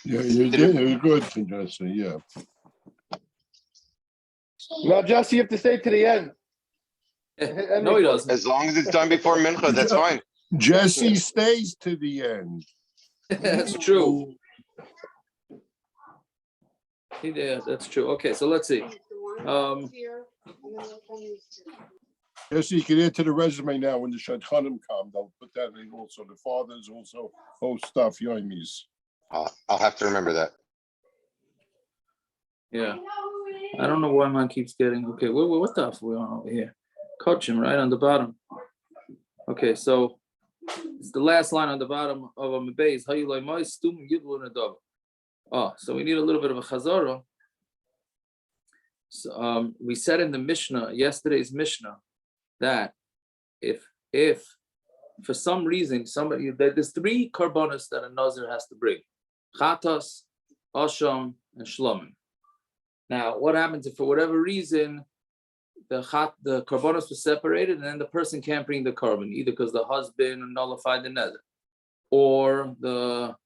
Yeah, you did. It was good, Jesse. Yeah. No, Jesse, you have to stay to the end. No, he doesn't. As long as it's done before mincha, that's fine. Jesse stays to the end. That's true. Yeah, that's true. Okay, so let's see. Jesse, you can add to the resume now when the Shadchanim come. They'll put that in also. The fathers also host stuff, Yomis. I'll have to remember that. Yeah. I don't know why mine keeps getting. Okay, what the f are we on over here? Coaching right on the bottom. Okay, so it's the last line on the bottom of a base. Oh, so we need a little bit of a chazara. So we said in the Mishnah, yesterday's Mishnah, that if for some reason there's 3 korbanos that a Nazir has to bring: chatas, Asham, and shelamim. Now, what happens if for whatever reason the korbanos was separated and then the person can't bring the korban, either because the husband nullified the nether, or the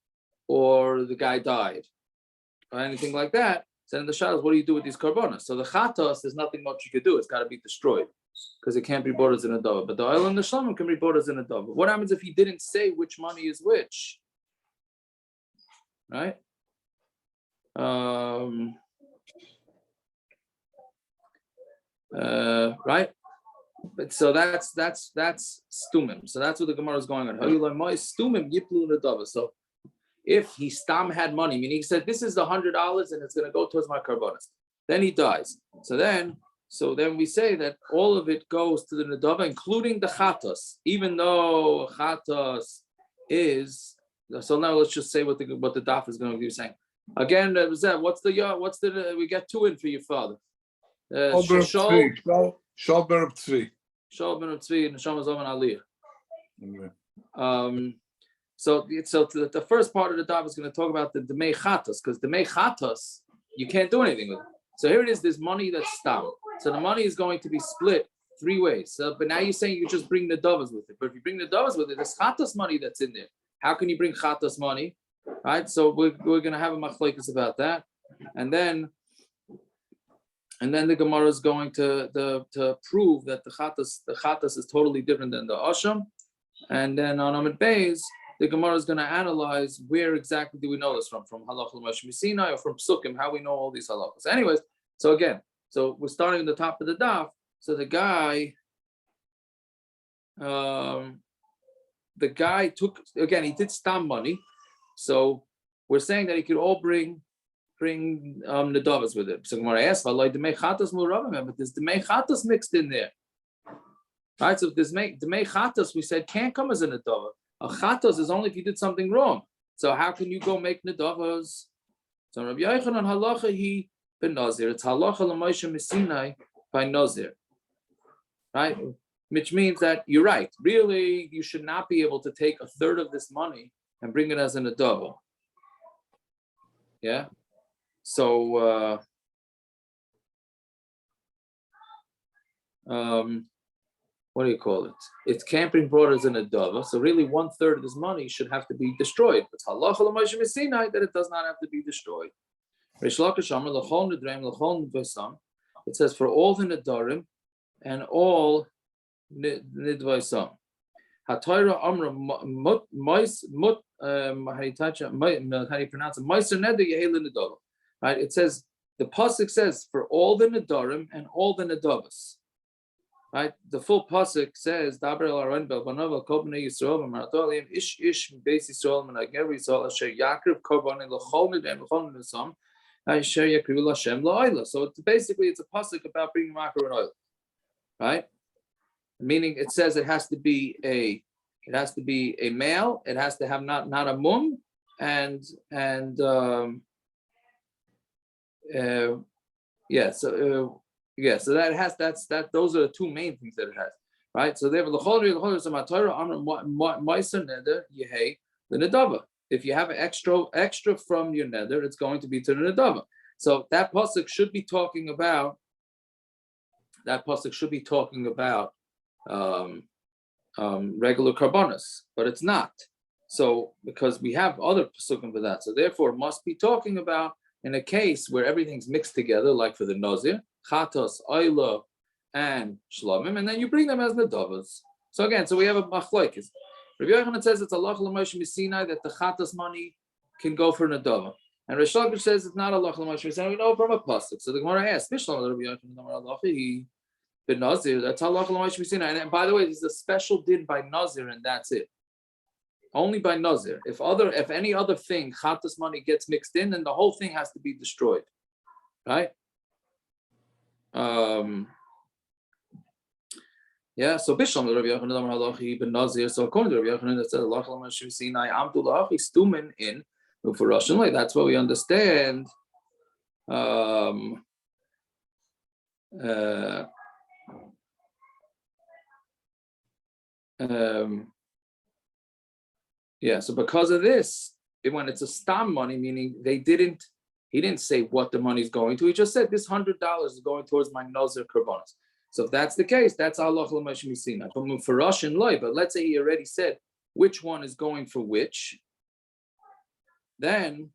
guy died, or anything like that? So then the shah is, what do you do with these korbanos? So the chatas, there's nothing much you could do. It's got to be destroyed because it can't be bought as an nedava. But the oil and the shelamim can be bought as an nedava. What happens if he didn't say which money is which? Right? Right? But so that's stumim. So that's what the Gemara is going on. So if he stam had money, meaning he said, this is the $100 and it's going to go towards my korbanos, then he dies. So then we say that all of it goes to the nedava, including the chatas, even though chatas is. So now let's just say what the daf is going to be saying. Again, what's the we get 2 in for your father. Shalber of Tzvi. Shalber of Tzvi and Neshama Zoman Aliyah. So the first part of the daf is going to talk about the demei chatas, because demei chatas you can't do anything with it. So here it is, there's money that's stam. So the money is going to be split 3 ways. So, but now you're saying you just bring nedavas with it. But if you bring nedavas with it, there's chatas money that's in there. How can you bring chatas money? Right? So we're going to have a machlokes about that, and then the Gemara is going to prove that the chatas is totally different than the Asham, and then on Amud Beis, the Gemara is going to analyze where exactly do we know this from Halacha Lemoshe Misinai or from pesukim, how we know all these halachas. Anyways, so we're starting at the top of the daf. So the guy took, again, he did stam money. So we're saying that he could all bring nedavas with it. So Gemara asks, but there's demei chatas mixed in there. Right? So if there's demei chatas, we said can't come as a nedava. A chatas is only if you did something wrong. So how can you go make nedavas? So Rabbi Yochanan halacha he ben Nazir. It's halacha Lemoshe Misinai by Nazir. Right? Which means that you're right. Really, you should not be able to take 1/3 of this money and bring it as a nedava. Yeah. So what do you call it? It can't be brought as a nedava. So really 1/3 of this money should have to be destroyed. It's halacha Lemoshe Misinai that it does not have to be destroyed. Reish Lakish lechol nedrihem lechol nedvaisam. It says for all the nedrim and all nedvaisam. HaTorah amra how do you pronounce it? Meiser neder yehele nedava. Right? It says, the passuk says for all the nedarim and all the nedavas. Right? The full passuk says, Daber el Aron bel banav el kol bnei Yisrael v'marato aleim ish beis Yisrael menager Yisrael asher yakriv korbanim l'chol nedem l'chol nedasam asher yakriv l'Hashem la'oila. So it's a passuk about bringing makar and oil. Right? Meaning it says it has to be a male. It has to have not a mum, so that has those are the 2 main things that it has, right? So they have the nedava. If you have an extra from your nether, it's going to be to the nedava. So that passuk should be talking about regular korbanos, but it's not. So because we have other pesukim for that, so therefore must be talking about in a case where everything's mixed together, like for the Nazir, chatas, oila, and shelamim, and then you bring them as nedavas. So again, so we have a Machlokes. Rabbi Yochanan says it's Halacha Lemoshe Misinai that the chatas money can go for nedava, and Reish Lakish says it's not Halacha Lemoshe Misinai. We know from a passuk. So the Gemara asks, Mishlam Rabbi Yochanan the Nazir. That's Halacha Lemoshe Misinai. And by the way, this is a special din by Nazir, and that's it. Only by Nazir. If any other thing, chatas money gets mixed in, then the whole thing has to be destroyed. Right? Yeah, so Bishlam Rabbi Yochanan halachi ben Nazir. So according to Rabbi Yochanan, that says Halacha Lemoshe Misinai amdu lahachi stumen in ufurashin. Like that's what we understand. Yeah, so because of this, when it's a stam money, meaning he didn't say what the money is going to. He just said this $100 is going towards my Nazir korbanos. So if that's the case, that's Halacha Lemoshe Misinai. But let's say he already said which one is going for which. Then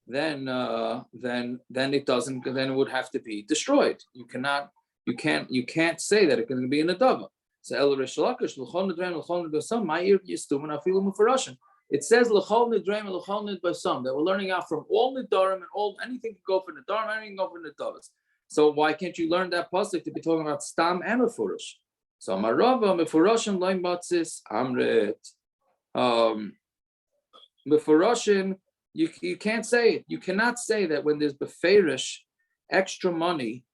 it doesn't. Then it would have to be destroyed. You can't say that it's going to be in a nedava. So El Reish Lakish l'chol nedrihem l'chol nedbasam ma'ir yistumen afilu mufurashin. It says l'chol nedrihem l'chol nedbasam that we're learning out from all nedarim and all anything can go for nedarim, anything can go for nedavas. So why can't you learn that passuk to be talking about stam and mefurash? So Marava mefurashin loy matzis amrit. Mefurashin, you can't say it. You cannot say that when there's beferish extra money,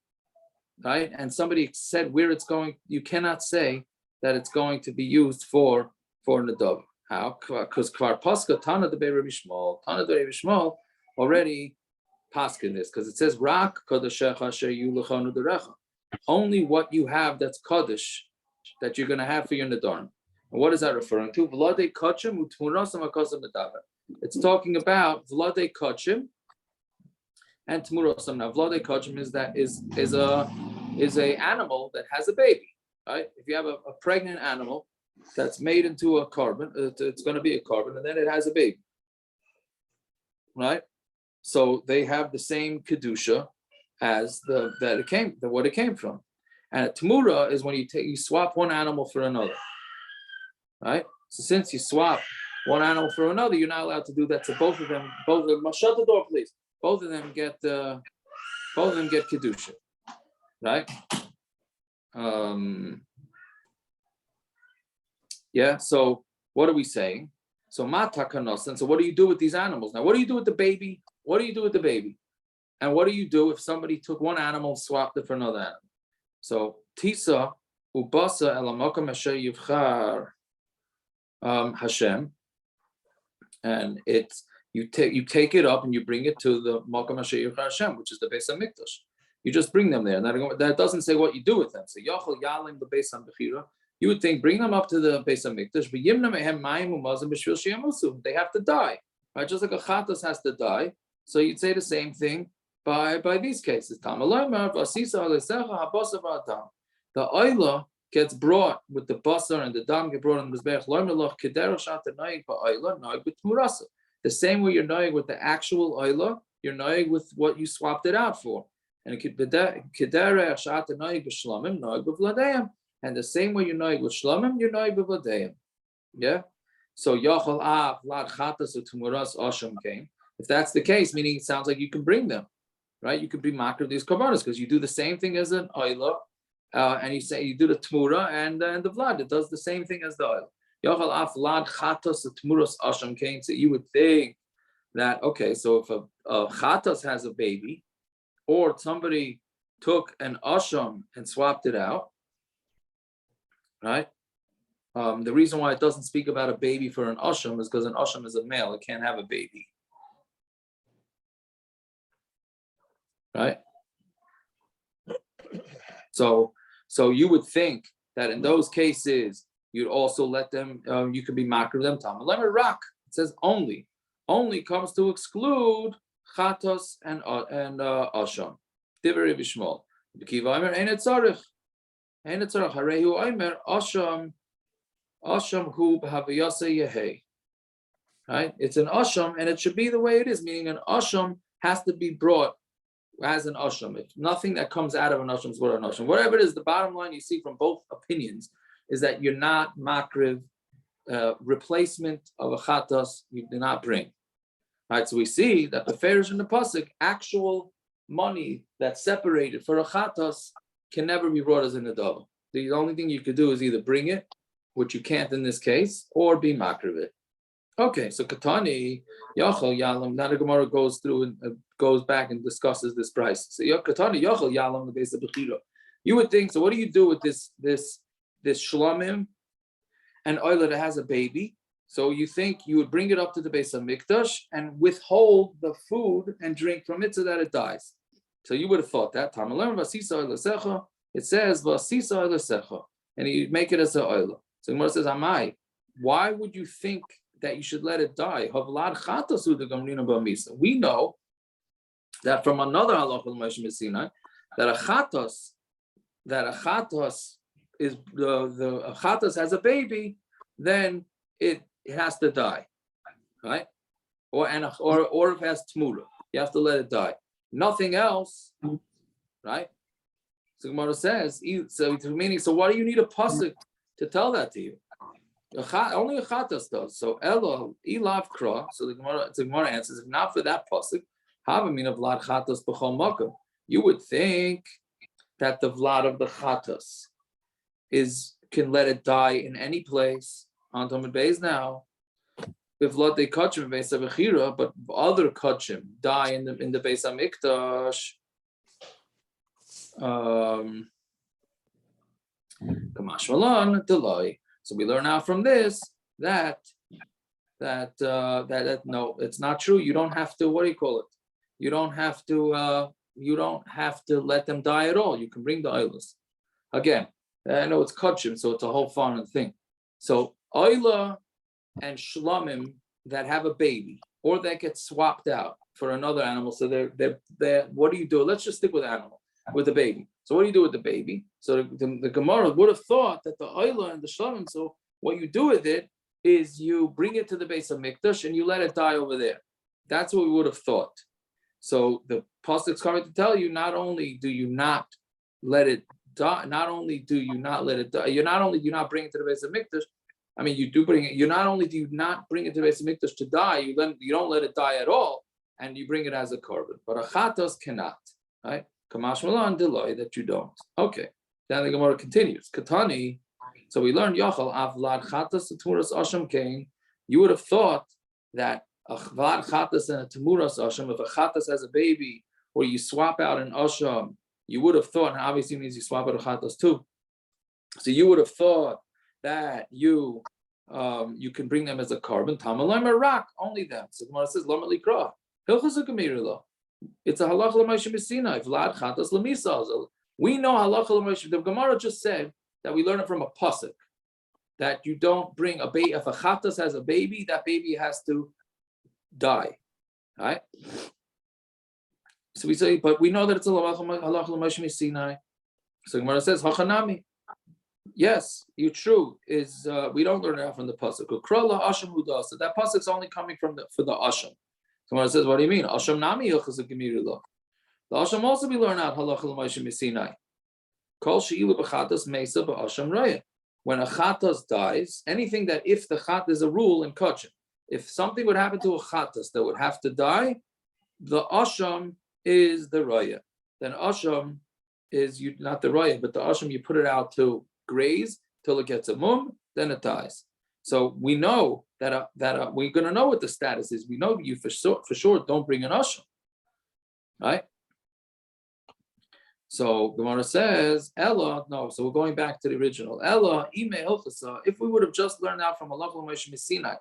right? And somebody said where it's going, you cannot say that it's going to be used for nedava. How? Because kvar paska tana de Rabbi Yishmael already paskin this, because it says rak kadashecha sheyu lechanu derecha. Only what you have that's kaddish that you're going to have for your nedarim. And what is that referring to? V'ladei kachim u'tmurasam akasam nedava. It's talking about v'ladei kachim and temurasam. Now, v'ladei kachim is a animal that has a baby, right? If you have a pregnant animal that's made into a korban, it's going to be a korban, and then it has a baby, right? So they have the same kedusha as what it came from. And a temura is when you swap one animal for another, right? So since you swap one animal for another, you're not allowed to do that. So both of them, shut the door, please. Both of them get kedusha, right? Yeah. So what are we saying? So matakanos. And so what do you do with these animals? Now, what do you do with the baby? What do you do with the baby? And what do you do if somebody took one animal, swapped it for another animal? So tisa ubasa elamakam asher yivchar Hashem, and it's you take it up and you bring it to the makam asher yivchar Hashem, which is the Beis Hamikdash. You just bring them there. And that doesn't say what you do with them. So yachol yalim the Beis Hamikdash. You would think bring them up to the Beis Hamikdash, but yimna mehem mayim umazim b'shvil sheyamusu. They have to die, right? Just like a chatas has to die. So you'd say the same thing by these cases. The oila gets brought with the basar and the dam get brought on the mizbeach. The same way you're noig with the actual oila, you're noig with what you swapped it out for. And it could be and the same way you're noig with shelamim, you're noig with vladeim. Yeah. So yachal vlad chatas or temuras asham came. If that's the case, meaning it sounds like you can bring them, right? You could be makar these korbanos because you do the same thing as an oila, and you say you do the temura and the vlad. It does the same thing as the oil. Yachal vlad chatas or temuras asham came. So you would think that okay, so if a chatas has a baby, or somebody took an asham and swapped it out, right? The reason why it doesn't speak about a baby for an asham is because an asham is a male; it can't have a baby. Right. So you would think that in those cases you'd also let them. You could be makar them. Talmud rak. It says only comes to exclude chatas and asham. Divrei Yishmael. Akiva Aimer ain't it tzarich. Harehu Aimer asham Asham hu b'haviyasa yehei. Right? It's an asham, and it should be the way it is. Meaning, an asham has to be brought as an asham. If nothing that comes out of an asham is what an asham. Whatever it is, the bottom line you see from both opinions is that you're not makriv. Replacement of a chatas you do not bring. Right, so we see that the farish in the passuk, actual money that's separated for a chatas can never be brought as a nedava. The only thing you could do is either bring it, which you can't in this case, or be makriv it. Okay, so katani yachal yalam. Now the Gemara goes through and goes back and discusses this price. So katani yachal yalam the base of bechira. You would think. So what do you do with this shelamim? And oila that has a baby, so you think you would bring it up to the base of mikdash and withhold the food and drink from it so that it dies. So you would have thought that. It says vasisa oila, and you make it as a oila. So Gemara says, "Amai, why would you think that you should let it die?" We know that from another Halacha Lemoshe Misinai that a chatas is the chatas has a baby, then it has to die, right? Or if it has temura, you have to let it die. Nothing else, right? So Gemara says, so meaning, so why do you need a passuk to tell that to you? Only a chatas does. So Elo ilav kra. So the Gemara answers, if not for that passuk, havamin of vlad chatas b'chol makom. You would think that the vlad of the chatas can let it die in any place on Talmud Beis now. If lot they kachim Beis Avechira, but other kachim die in the Beis Hamikdash. Kamash Malan delay. So we learn out from this that no, it's not true. You don't have to. What do you call it? You don't have to. You don't have to let them die at all. You can bring the oilers. Again, I know it's kachim, so it's a whole foreign thing. So oila and shelamim that have a baby or that get swapped out for another animal. So they're what do you do? Let's just stick with animal, with the baby. So what do you do with the baby? So the Gemara would have thought that the oila and the shelamim, so what you do with it is you bring it to the base of mikdash and you let it die over there. That's what we would have thought. So the pasuk's coming to tell you, not only do you not let it die, not only do you not let it die, you not only do you not bring it to the base of mikdash, I mean, you do bring it. You not only do you not bring it to the base of mikdash to die, you don't let it die at all, and you bring it as a korban. But a chatas cannot, right? Kamash malan deloy that you don't. Okay. Then the Gemara continues. Katani. So we learned yachal avlad chatas temuras asham kain. You would have thought that a vlad chatas and a temuras asham, if a chatas has a baby, or you swap out an asham, you would have thought, and obviously means you swap out a chatas too. So you would have thought that you can bring them as a korban. Tamalim Iraq, only them. So Gemara says, Lama likra. It's a halacha Lemoshe Misinai. Vlad chatas lemisa. We know halacha Lemoshe. The Gemara just said that we learn it from a passuk that you don't bring a baby. If a chatas has a baby, that baby has to die. Right? So we say, but we know that it's a halacha Lemoshe Misinai. So Gemara says, Hachanami. Yes, you're true. Is we don't learn it out from the pasuk. So that pasuk's only coming for the Asham. Someone says, what do you mean? Asham nami the Asham also be learned out halacha Lemoshe Misinai. Kol she'ilu b'chatas mesa b'Asham raya. When a chatas dies, anything that if the chat is a rule in kachim, if something would happen to a chatas that would have to die, the Asham is the raya. Then Asham is you not the raya, but the Asham you put it out to graze till it gets a mum, then it dies. So we know that we're going to know what the status is. We know you for sure don't bring an asham, right? So Gemara says Ella. No, so we're going back to the original Ella. If we would have just learned out from Halacha Lemoshe Misinai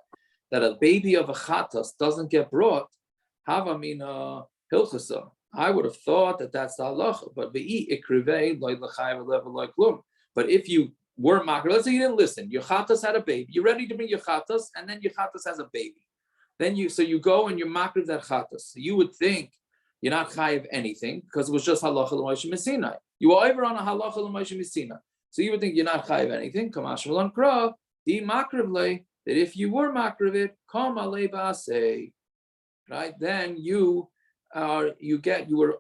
that a baby of a chatas doesn't get brought, havamina hilchasa. I would have thought that that's the halacha, but But if you were makar, let's say you didn't listen, your chatas had a baby, you're ready to bring your chatas, and then your chatas has a baby. Then you go and you're makar that chatas. So you would think you're not chayav anything because it was just halacha Lemoshe Misinai. You were over on a halacha Lemoshe Misinai. So you would think you're not chayav anything. Kamash malan kra, Di makrivle, that if you were makrivit, kom alei say, right? Then you were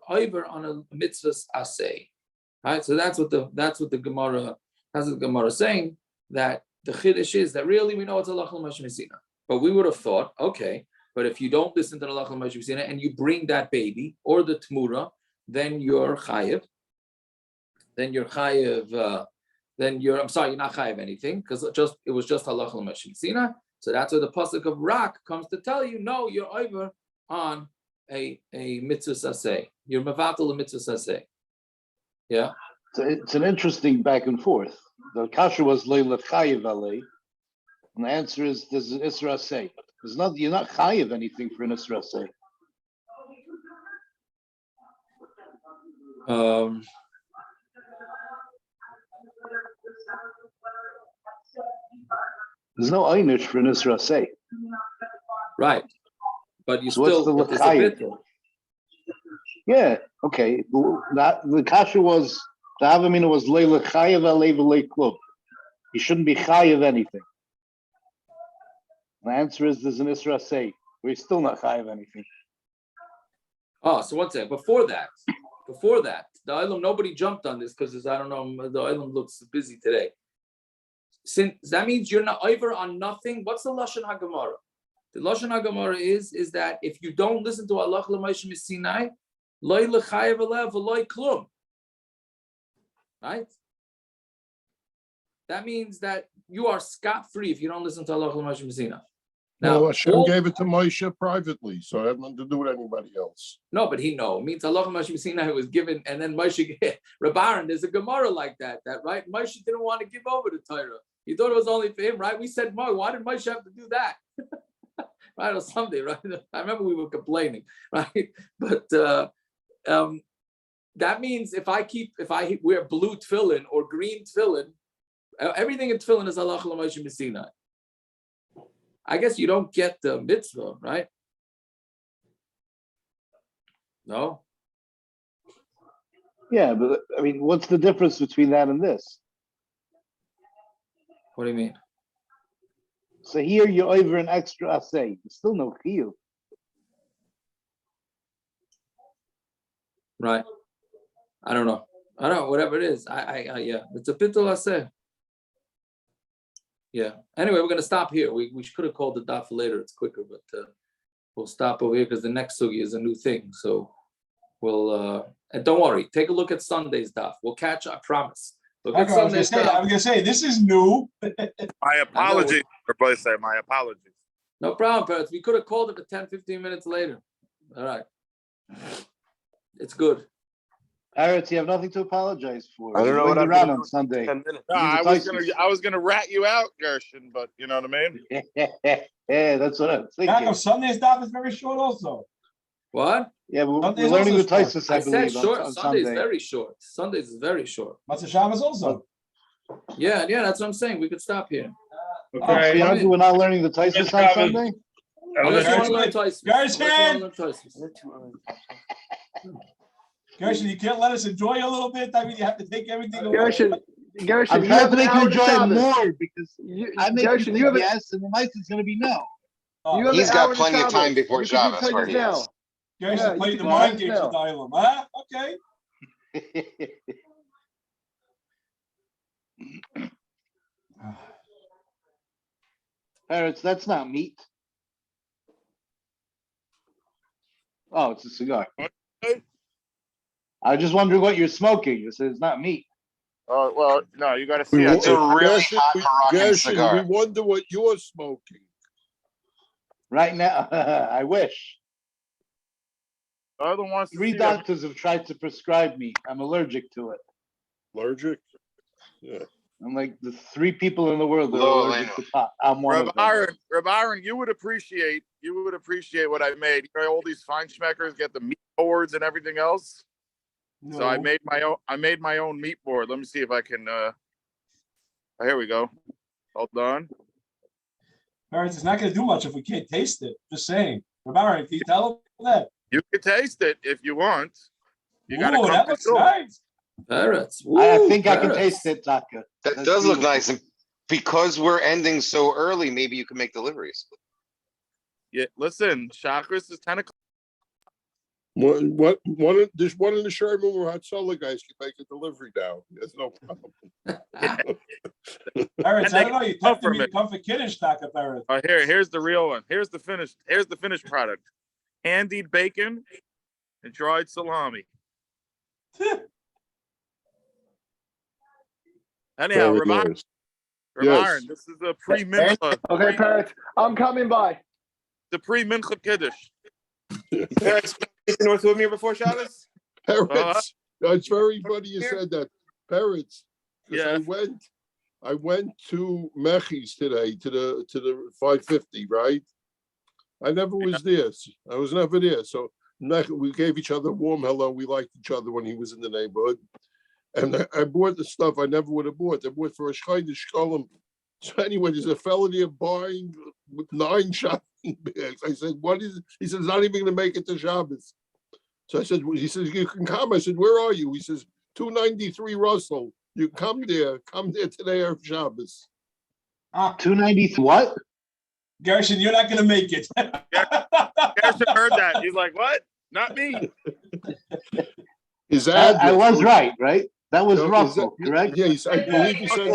over on a mitzvah's asay, right? So that's what the Gemara is saying, that the chiddush is that really we know it's Halacha Lemoshe Misinai, but we would have thought, okay, but if you don't listen to the Halacha Lemoshe Misinai and you bring that baby or the temura, then you're chayav. You're not chayav anything, because it was just Halacha Lemoshe Misinai. So that's where the passuk of Rak comes to tell you, no, you're over on a mitzvah saseh. You're mevatel a mitzvah saseh. Yeah. So it's an interesting back and forth. The kasha was leila chayav alei, and the answer is there's an isra say. You're not chayav anything for an isra say. There's no einish for an isra say. Right. But you So still. what's the chayav? Yeah. Okay. The kasha was the avamina was leila chayav alei v'lei klub. You shouldn't be chayav anything. The answer is there's an isra say. We're still not chayav anything. Oh, so one second. Before that, the Olam, nobody jumped on this because I don't know, the Olam looks busy today. Since that means you're not over on nothing. What's the Lashon HaGemara? The Lashon HaGemara is that if you don't listen to Halacha Lemoshe Misinai, loy lechayev alev v'loy klum. Right? That means that you are scot-free if you don't listen to Halacha Lemoshe Misinai. Now, Hashem gave it to Moshe privately, so it had nothing to do with anybody else. No, but he know. It means Halacha Lemoshe Misinai was given, and then Moshe, Reb Aaron, there's a Gemara like that, right? Moshe didn't want to give over the Torah. He thought it was only for him, right? We said, why did Moshe have to do that? Right, or something, right? I remember we were complaining, right? But that means if I wear blue tefillin or green tefillin, everything in tefillin is Halacha Lemoshe Misinai. I guess you don't get the mitzvah, right? No? Yeah, but I mean, what's the difference between that and this? What do you mean? So here you're over an extra asay. There's still no chiyuv. Right. I don't know. Whatever it is. Yeah. It's a pitul aseh. Yeah. Anyway, we're going to stop here. We could have called the daf later. It's quicker, but we'll stop over here because the next sugi is a new thing. So we'll, and don't worry, take a look at Sunday's daf. We'll catch, I promise. Look at Sunday's daf. I was going to say, this is new. My apologies, everybody say my apologies. No problem, parents. We could have called it for 10, 15 minutes later. All right. It's good. Aretz, you have nothing to apologize for. I don't know what I'm around doing on Sunday. 10 minutes. No, I was gonna rat you out, Gershon, but you know what I mean? Yeah, that's what I'm thinking. Sunday's daf is very short also. What? Yeah, we're learning the Taisus, I I believe, said short. on Sunday's Sunday. very short. Sunday's is very short. Asham is also. Yeah, that's what I'm saying. We could stop here. Okay. We're not learning the Taisus on Sunday? Unless you want to learn Taisus. Gershon, you can't let us enjoy a little bit. I mean, you have to take everything away. Gershon, I'm trying to make you enjoy it more because I make Gershon, you think yes, and the mice is going to be no. He's got plenty of time before Shabbos where he is. Gershon played the mind games with Ilam. Huh? Okay. Parrots, that's not meat. Oh, it's a cigar. I just wondering what you're smoking. You said it's not meat. Oh, well, no, you got to see. It's a really hot Moroccan cigar. We wonder what you're smoking. Right now, I wish. The other wants to 3 see doctors have tried to prescribe me. I'm allergic to it. Allergic? Yeah. I'm like the 3 people in the world that are allergic to pot. I'm one of them. Reb Aaron, you would appreciate what I made. You know, all these feinschmeckers get the meat boards and everything else. No. So I made my own meat board. Let me see if I can. Here we go. Hold on. Parents, it's not going to do much if we can't taste it. Just saying. Reb Aaron, can you tell them that? You can taste it if you want. You got to. That looks nice. Parrots. I think I can taste it, Taka. That does look nice. And Because we're ending so early, maybe you can make deliveries. Yeah, listen, Chakras is 10 o'clock. There's one in the Sherman where Hatzalah guys can make a delivery now. There's no problem. Parrots, I don't know. You tempted for me me. to come for Kiddush, Taka Parrots. Here's the real one. Here's the finished product. Candied bacon and dried salami. Anyhow, Very Ramon, nice. Yes. this is a pre-mincha. Okay, parents, I'm coming by. The pre-mincha kiddush. Parrots, North with me before Shabbos? Parrots. It's very funny you said that. Parrots. 'Cause Yeah. I went to Mechi's today to the 550, right? I never was there. I was never there. So we gave each other a warm hello. We liked each other when he was in the neighborhood. And I bought the stuff I never would have bought. I bought for a Shchaydish Sholem. So anyway, there's a felony of buying with 9 shopping bags. I said, what is it? He says, not even going to make it to Shabbos. So I said, he says, you can come. I said, where are you? He says, 293 Russell. You come there today or Shabbos. 290 what? Gershon, you're not going to make it. Gershon heard that. He's like, what? Not me. His address. I was right? That was No, Russell, correct? Yeah, I believe he said,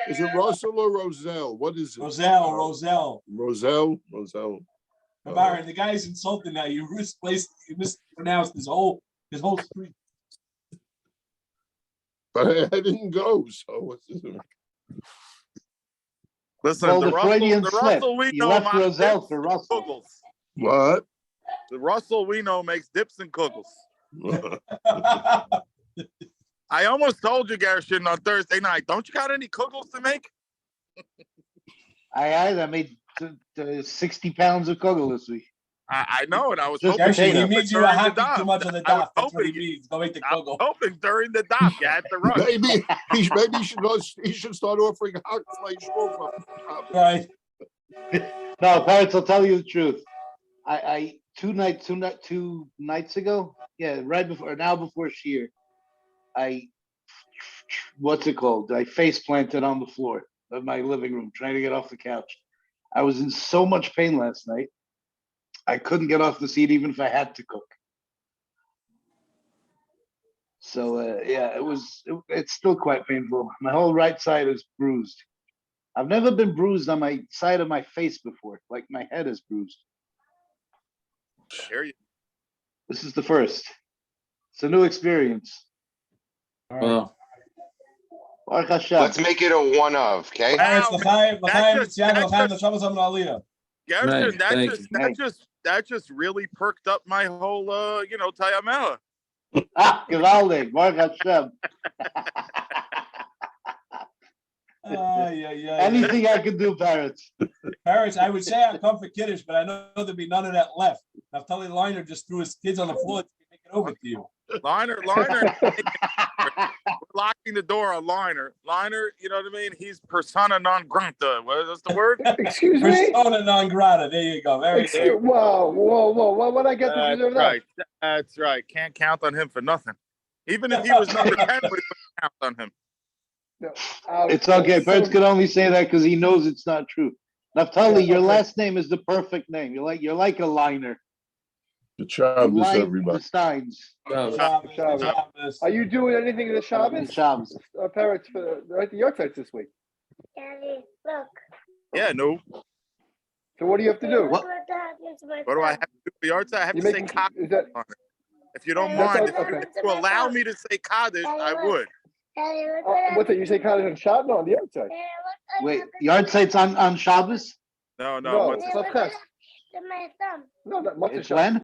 is it Russell or Roselle? What is it? Roselle. Roselle. Baron, the guy's insulting now. You mispronounced his whole street. But I didn't go, so what's this? Listen, Well, the the Freudian Russell slip. we You know left makes Roselle dips for and Russell. kugels. What? The Russell we know makes dips and kugels. I almost told you, Gershon, on Thursday night, don't you got any kugels to make? I made 60 pounds of kugel this week. I know, and I was Just hoping Gershon, he potato. means you are happy too much on the I was dot. That's what he hoping- means. Go make the I was kugel. hoping during the dock you had to rush. Maybe he should start offering hot flesh over. Right. No, parents, I'll tell you the truth. I two nights ago, right before, now before Shear, what's it called? I face planted on the floor of my living room trying to get off the couch. I was in so much pain last night. I couldn't get off the seat even if I had to cook. So it's still quite painful. My whole right side is bruised. I've never been bruised on my side of my face before. Like my head is bruised. Here you This is the first. It's a new experience. Well, Baruch Hashem. Let's make it a one of, okay? Parrots, l'chaim, that's Mitziano, just- l'chaim, l'Shabbos Aliyah. Gershon, Thank that just really perked up my whole Tayamela. Gewaldig. Baruch Hashem. Anything I can do, parrots. Parrots, I would say I'd come for Kiddush, but I know there'd be none of that left. Naftali Liner just threw his kids on the floor to make it over to you. Liner, we're locking the door on Liner. Liner, you know what I mean? He's persona non grata. What's the word? Excuse me? Persona non grata. There you go. Very good. Whoa. What I get to do Right. That's right. Can't count on him for nothing. Even if he was number 10, we couldn't count on him. It's okay. Parrots can only say that because he knows it's not true. Naftali, your last name is the perfect name. You're like a liner. The Shabbos, Line everybody. the Steins. Shabbos. Are you doing anything in the Shabbos? Shabbos. Parrots for the yard sites this week. Daddy, look. Yeah, no. So what do you have to do? What? What do I have to do for the yard side? I have You to say make- Kaddish is that- on it. If you don't That's mind, okay. if you allow me to say Kaddish, I would. Daddy, look what What's it? You say Kaddish on Shabbat? No, on the yard site. Daddy, look Wait, yard sites on Shabbos? No. No, What's it's not Ches. my thumb. No, not much of It's Shabbat. when?